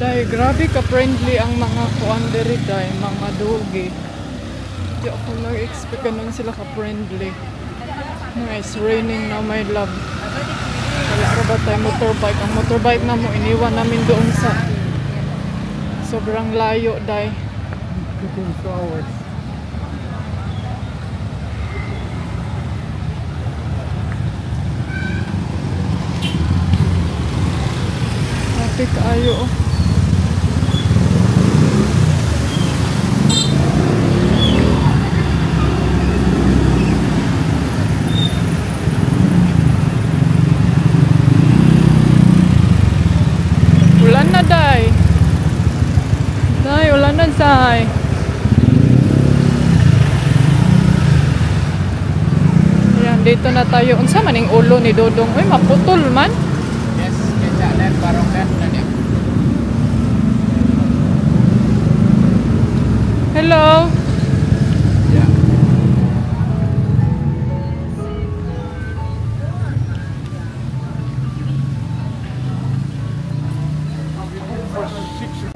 Dahil grabe ka-friendly ang mga kuan diri dahil mga dogi. Di ako nag-expect ganun sila ka-friendly. It's raining now, my love. Wala ra ba tayo motorbike? Ang motorbike na mo iniwan namin doon sa sobrang layo dahil. 15 hours. Traffic ayo. Ulan na day. Day, ulan na day. Yan, dito na tayo. Unsa man ning ulo ni Dodong? Uy, maputol man. Yes, kita net parang net na niya. Hello. Yeah. For 6.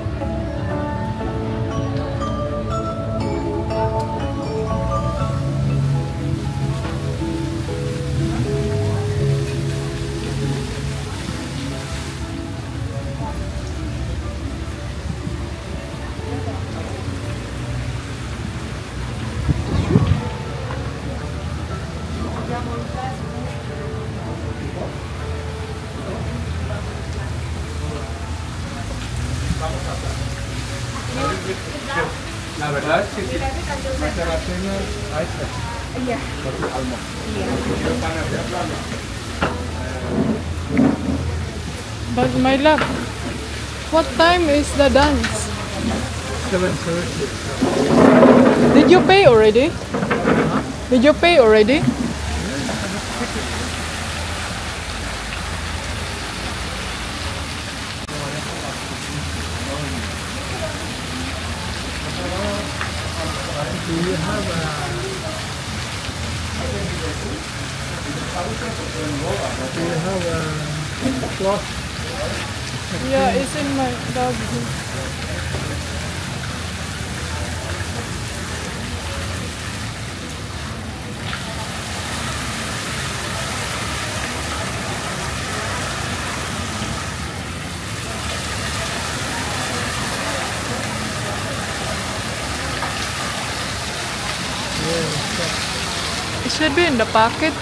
La verdad es que sí. Yeah. But my love, what time is the dance? 7:30. Did you pay already? Did you pay already? Do you have a cloth? Yeah, it's in my bag. It should be in the pocket.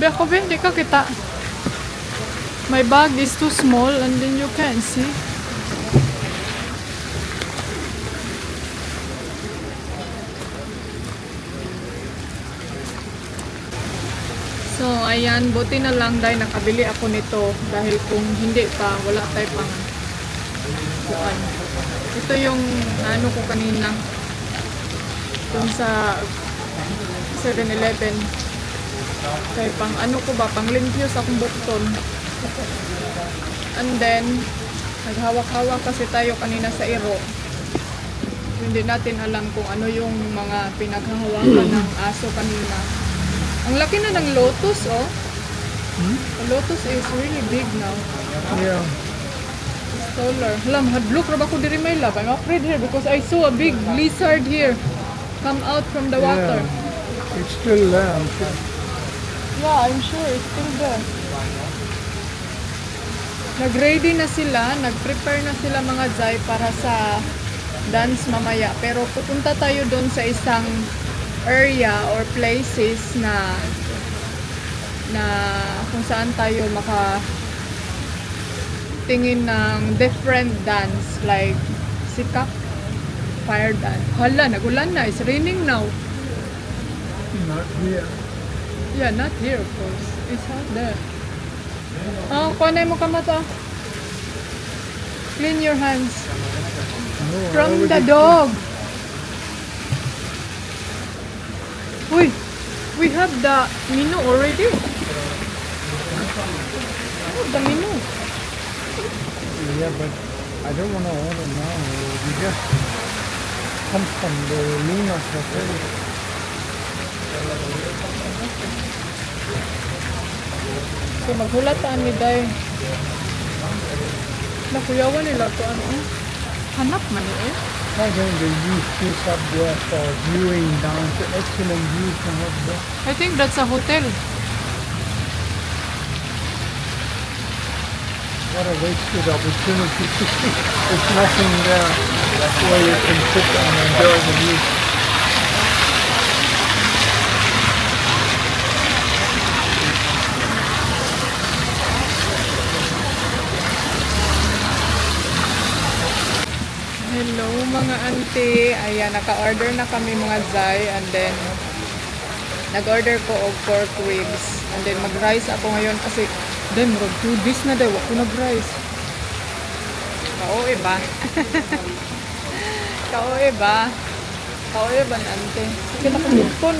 Beko, hindi ka kita. My bag is too small and then you can't see. So, ayan, buti na lang dahil nakabili ako nito dahil kung hindi pa, wala tayo pang kuan. Ito yung ano ko kanina dun sa 7-Eleven. Kaya pang ano ko ba, pang limpyo sa akong bukton. And then, naghawak-hawak kasi tayo kanina sa iro. Hindi natin alam kung ano yung mga pinaghahawakan ng aso kanina. Ang laki na ng lotus, oh. The lotus is really big now. Yeah. It's taller. Hala, mahadlok ra ba ko diri, my love? I'm afraid here because I saw a big lizard here come out from the water. Yeah. It's still there. I'm sure. Yeah, I'm sure it's still there. Nag-ready na sila, nag-prepare na sila mga Zay para sa dance mamaya. Pero pupunta tayo doon sa isang area or places na kung saan tayo tingin ng different dance like sikap, fire dance. Hala, nagulan na. It's raining now. Not here. Yeah, not here of course. It's out there. Oh, kuanay mo kamata. Clean your hands. No, From the already- dog. Uy, we have the menu already. Oh, the menu. Yeah, but I don't want to order now. We just come from the Luna's hotel. So maghulataan ni Day. Nakuyawan nila to ano. Hanap man eh. Why don't they use this up there for viewing down to excellent views from up there? I think that's a hotel. What a wasted opportunity. There's nothing there where you can sit and enjoy the view. Hello mga auntie. Ayan, naka-order na kami mga zay. And then, nag-order ko og pork ribs. And then, mag-rice ako ngayon kasi, then, murag 2 days na daw ako nag-rice. Kaoe ba? Kaoe ba? Kaoe ba na auntie? Sige na kong lipon.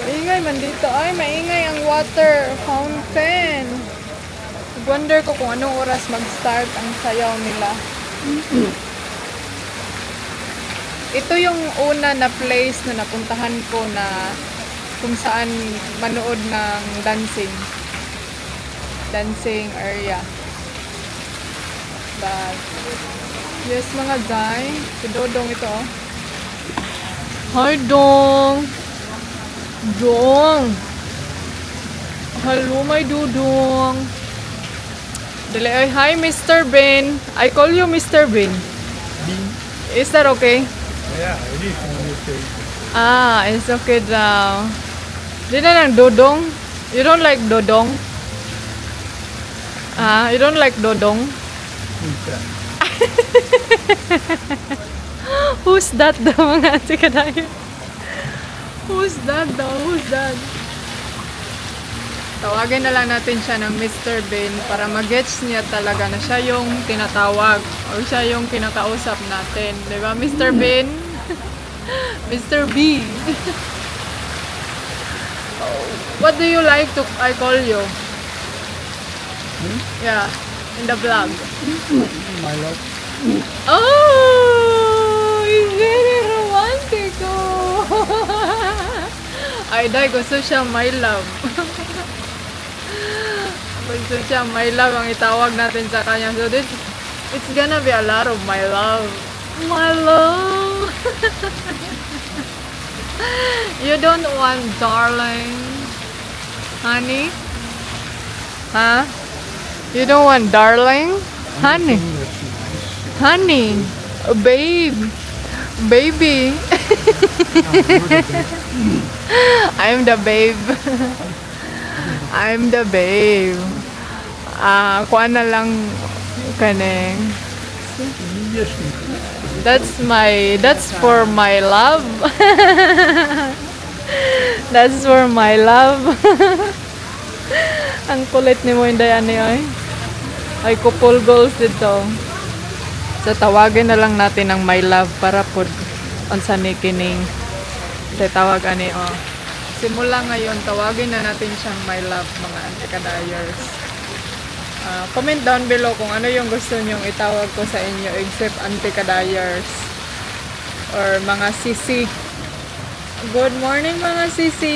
Maingay man dito. Ay, maingay ang water fountain. Wonder ko kung anong oras mag-start ang sayaw nila. Ito yung una na place na napuntahan ko na kung saan manood ng dancing area. But yes mga zay, si Dodong ito oh. Hi Dong! Dong! Hello my Dudong! Dali ay, hi Mr. Ben! I call you Mr. Ben. Is that okay? Yeah, it is okay. Ah, it's okay daw. Di na lang Dodong? You don't like Dodong? Ah, you don't like Dodong? Who's that? Who's that daw mga ate kadayo? Who's that daw? Who's that? Tawagin na lang natin siya ng Mr. Ben para mag-gets niya talaga na siya yung tinatawag o siya yung kinakausap natin. Diba, Mr. Ben? Mr. B. What do you like to I call you? Yeah, in the vlog. My love. Oh, it's very romantic. Oh. Ay, Day, gusto siya my love. Gusto siya my love ang itawag natin sa kanya. So this, it's gonna be a lot of my love. My love. You don't want darling, honey? Huh? You don't want darling? Honey? Honey? Babe? Baby? I'm the babe. I'm the babe. Kuha na lang kaneng. That's for my love. That's for my love. Ang kulit ni mo Inday ani ay. Ay couple goals dito. So tawagin na lang natin ang my love para pod unsa ni kining tawag ani oh. Simula ngayon tawagin na natin siyang my love mga antikadayers. Comment down below kung ano yung gusto nyong itawag ko sa inyo except antikadayers or mga sisi. Good morning mga sisi.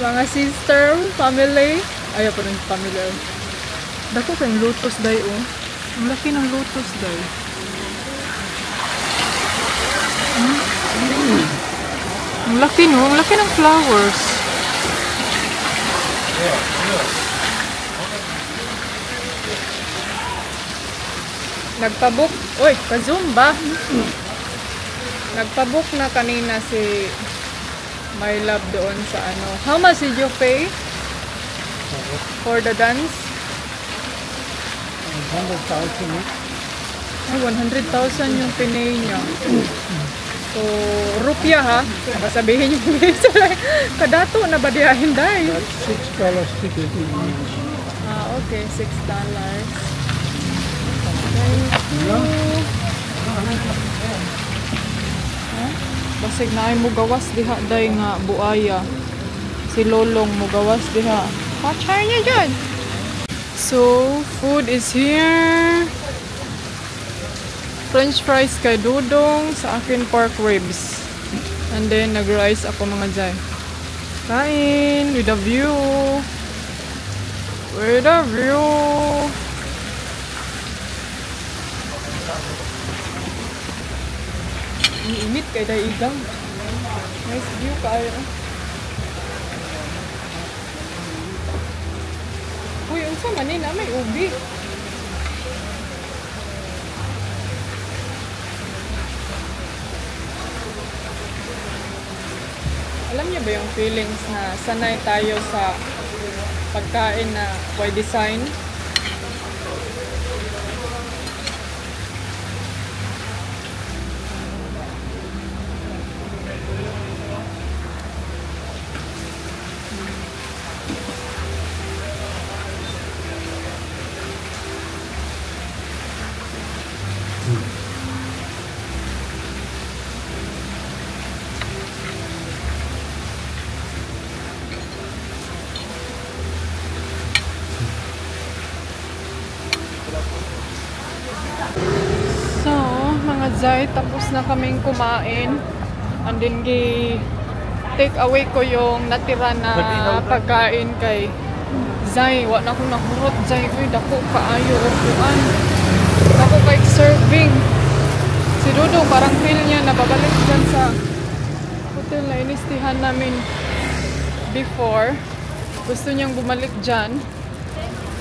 Mga sister, family. Ayaw po rin family. Dako kayong lotus day oh. Ang laki ng lotus day. Ang laki no, ang laki ng flowers. Nagpabook, oy, ka-zoom Nagpabook na kanina si my love doon sa ano. How much did you pay for the dance? 100,000. Ay, 100,000 yung pinay niya. So, rupya ha. Sabihin yung kadato na ba diyahin dahil? That's $6 ticket each. Okay, $6. Thank you. Basig na ay mugawas diha day nga buaya. Si Lolong mugawas diha. Pachay niya dyan. So, food is here. French fries kay Dudong, sa akin pork ribs. And then nag-rice ako mga jay. Kain with a view. With a view. Init kay daigang. Nice view kayo. Uy, unsa man ni na may ubi. Alam niyo ba yung feelings na sanay tayo sa pagkain na by design? So, mga Zay, tapos na kaming kumain. And then, take away ko yung natira na pagkain kay Zay. Wa na ko nahurot, Zay. Uy, dako kaayo. Upuan. Dako kay serving. Si Dudong, parang feel niya na babalik dyan sa hotel na inistihan namin before. Gusto niyang bumalik dyan.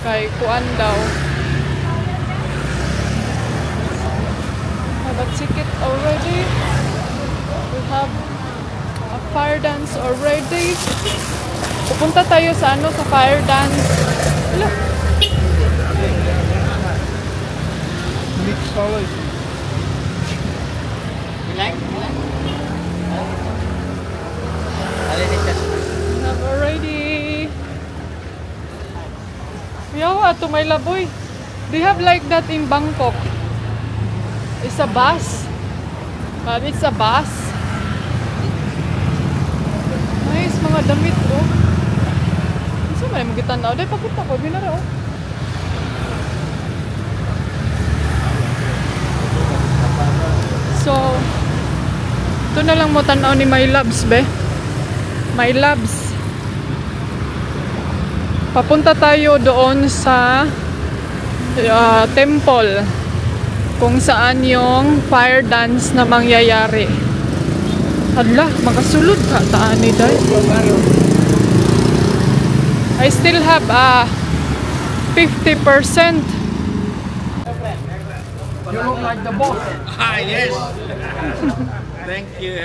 Kay kuan daw. Have a ticket already. We have a fire dance already. Pupunta tayo sa sa fire dance. Wala. Mixed solids. We have already. Yawa to my laboy. They have like that in Bangkok. It's a bus. It's a bus. Nice mga damit oh. Isa man yung magitan na. Dahil pakita ko. Binara oh. So, ito na lang mo tanaw ni My Loves be. My Loves. Papunta tayo doon sa temple. Kung saan yung fire dance na mangyayari. Hala, makasulod ka taan ni Day. I still have 50%. You look like the boss. Ah, yes. Thank you.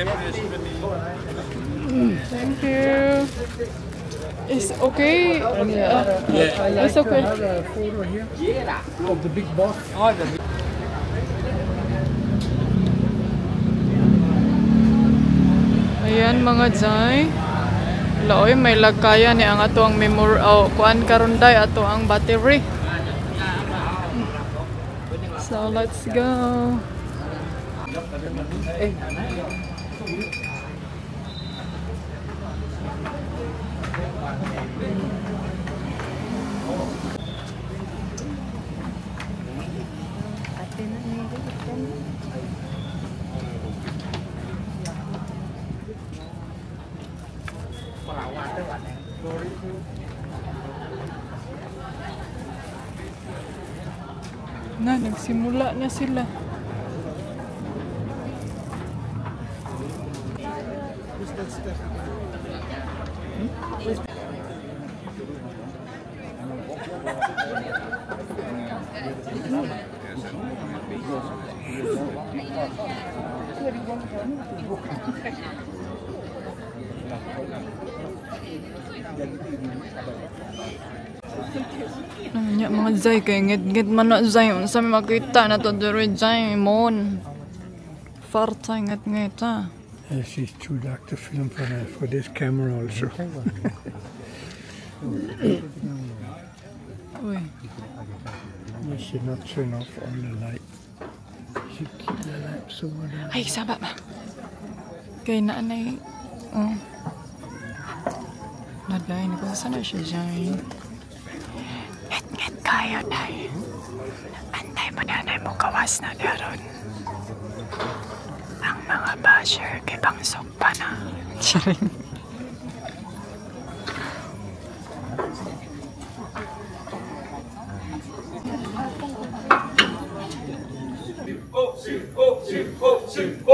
Thank you. It's okay. It's okay. I have a photo here of the big boss. Oh, the Ayan mga Zay. Laoy, may lagkaya ni ang ato ang kuan karon day ato ang battery. So let's go. Na, nagsimula na sila. Nya mga Zay kay ngit-ngit man na Zay unsa may makita na to diri Zay mon. Farta ngit-ngit ha. She's too dark to film for this camera also. Uy. You should not turn off all the light. You should keep the lamps over there. Ay saba ba. Kay naanay Naday ni ko sana siya Zay. Ngit-ngit kayo Day. Antay mo na mo kawas na daron. Ang mga basher kay bangsok pa na. Charing. Hãy subscribe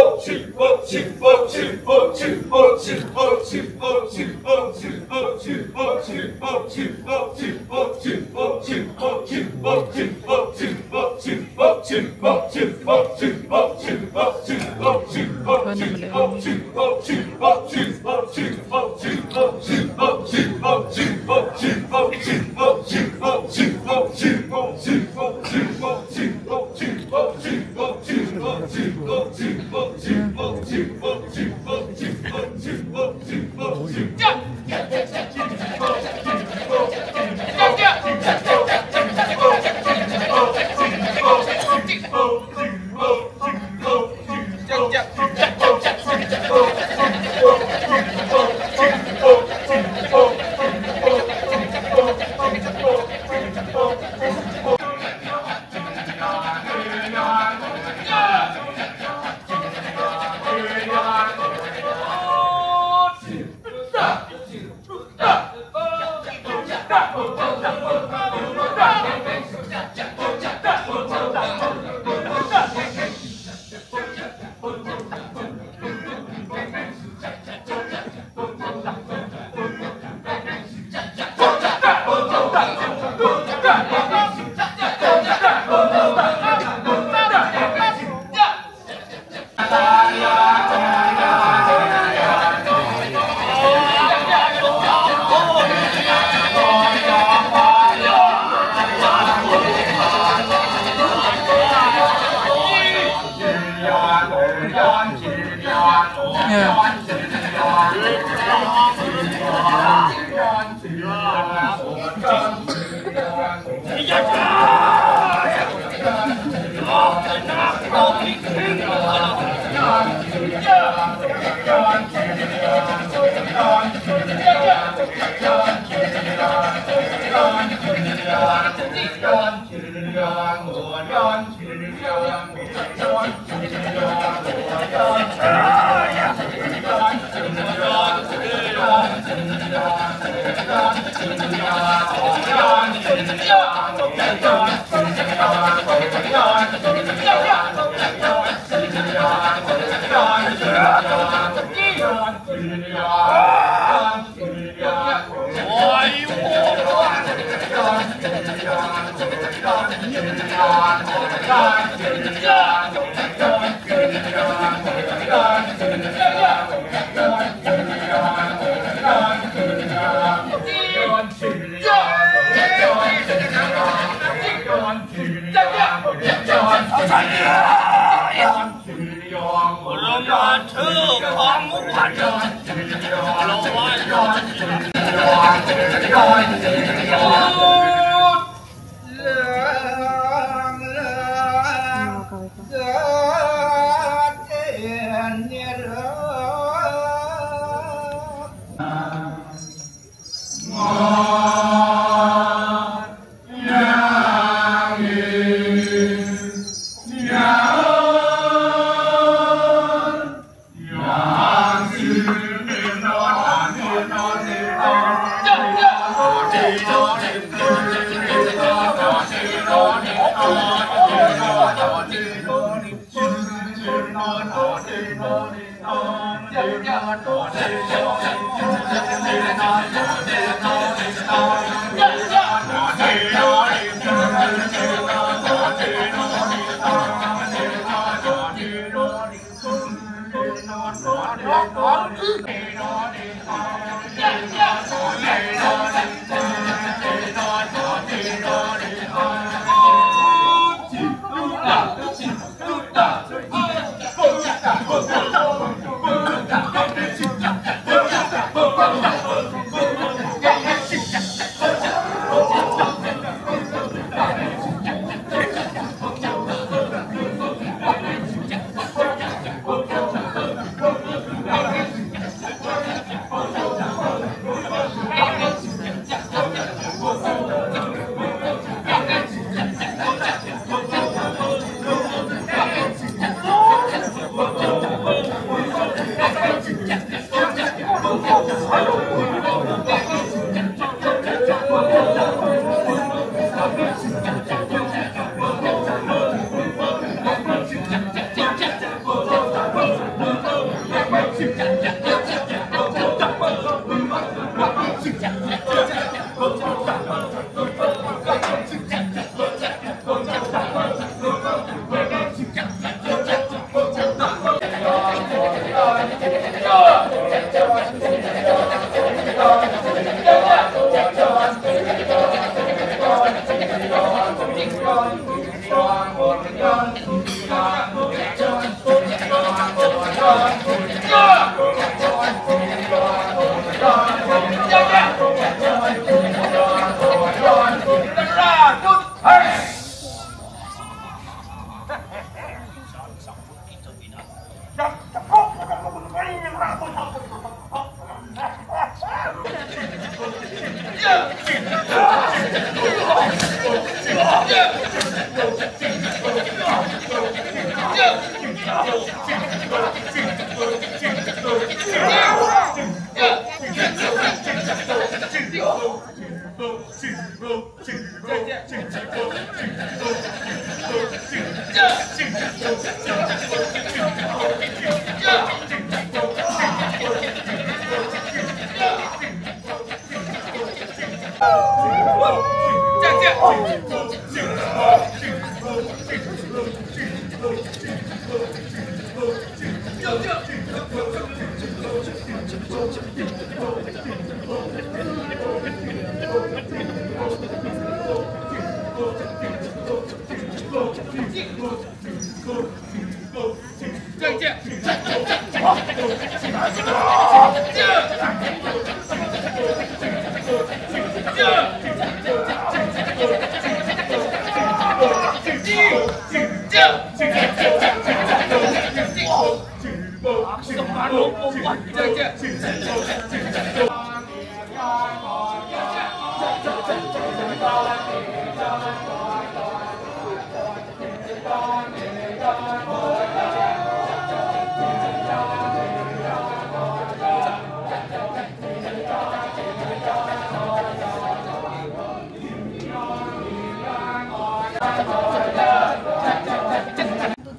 cho kênh Ghiền Mì Gõ để không bỏ lỡ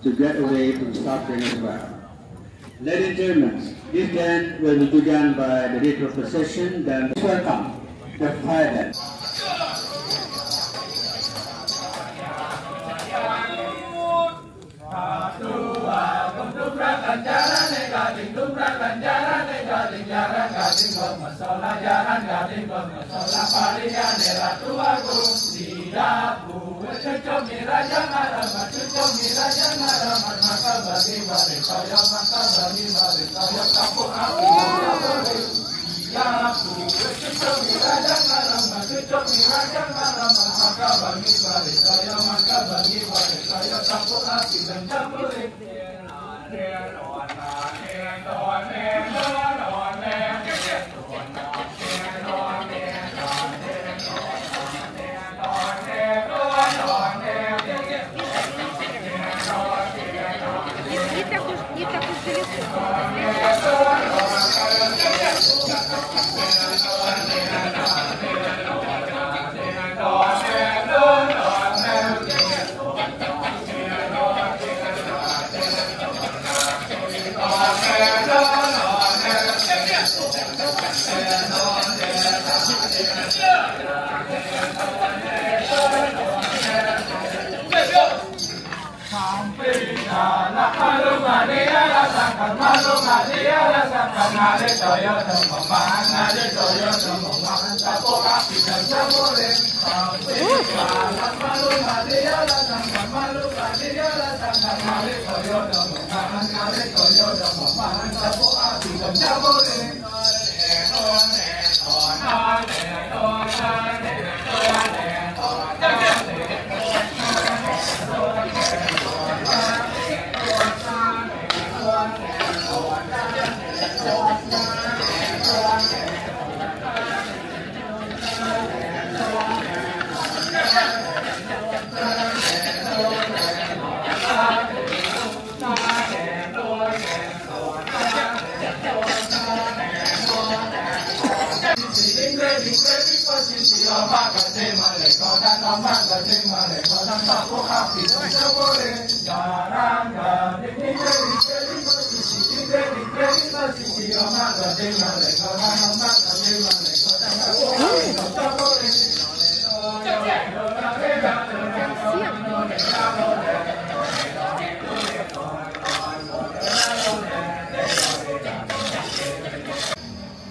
To get away from suffering as well. Ladies and gentlemen, this band will be begun by the ritual procession, then welcome the fire dance.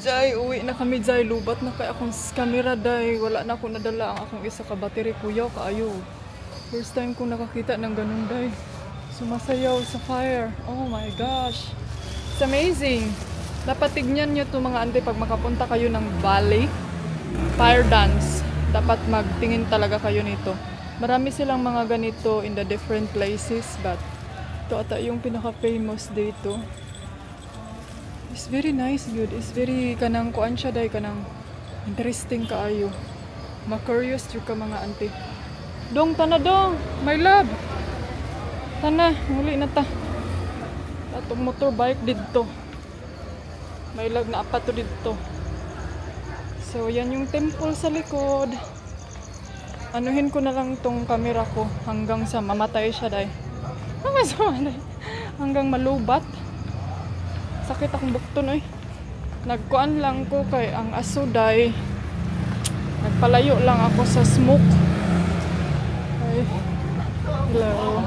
Jay, uwi na kami Jay, lubat na kay akong camera Day. Wala na ako nadala ang akong isa ka battery kuya kaayo. First time ko nakakita ng ganun Day. Sumasayaw sa fire. Oh my gosh. It's amazing. Dapat tignan nyo to mga ante pag makapunta kayo ng valley. Fire dance. Dapat magtingin talaga kayo nito. Marami silang mga ganito in the different places but ito ata yung pinaka-famous dito. It's very nice, good. It's very kanang kuan siya day kanang Interesting kaayo. Ma-curious yung ka mga auntie. Dong, tana dong! My love! Tana, muli na ta. Atong motorbike dito. May lag na apat to dito. So, yan yung temple sa likod. Anuhin ko na lang tong camera ko hanggang sa mamatay siya, day. Hanggang malubat. Sakit akong bukton, oy. Nagkuan lang ko kay ang aso, day. Nagpalayo lang ako sa smoke. Ay, hello.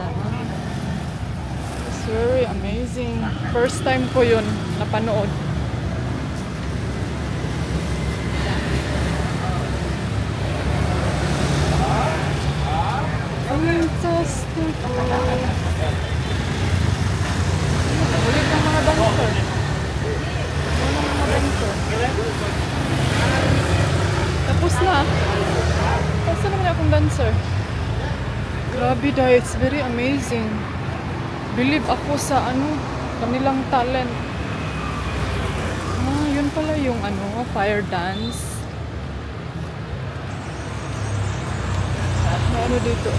It's very amazing. First time ko yun napanood. Fantastic. Ulit ang mga dancer. Tapos na. Tapos naman akong dancer. Grabe dahil, it's very amazing. Believe ako sa kanilang talent. Yun pala yung fire dance. May dito,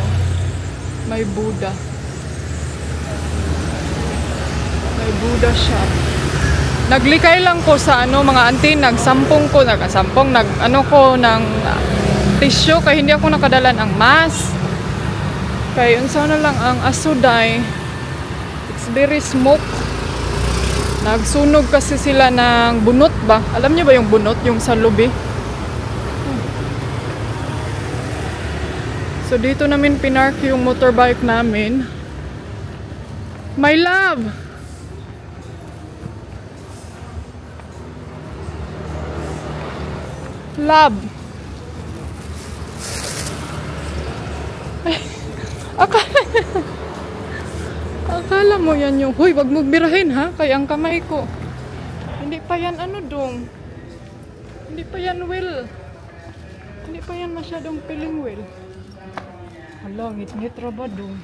may Buddha. May Buddha shop. Naglikay lang ko sa mga auntie, nagsampong ko ng tissue kaya hindi ako nakadalan ang mask. Kaya unsa na lang ang asuday. It's very smoke. Nagsunog kasi sila ng bunot ba? Alam niyo ba yung bunot, yung sa lubi? So dito namin pinark yung motorbike namin. My love! Love! Akala mo yan yung, huy, wag mo birahin ha, kaya ang kamay ko. Hindi pa yan dong. Hindi pa yan wheel. Hindi pa yan masyadong piling wheel. Hala, ngit-ngit ra ba dong?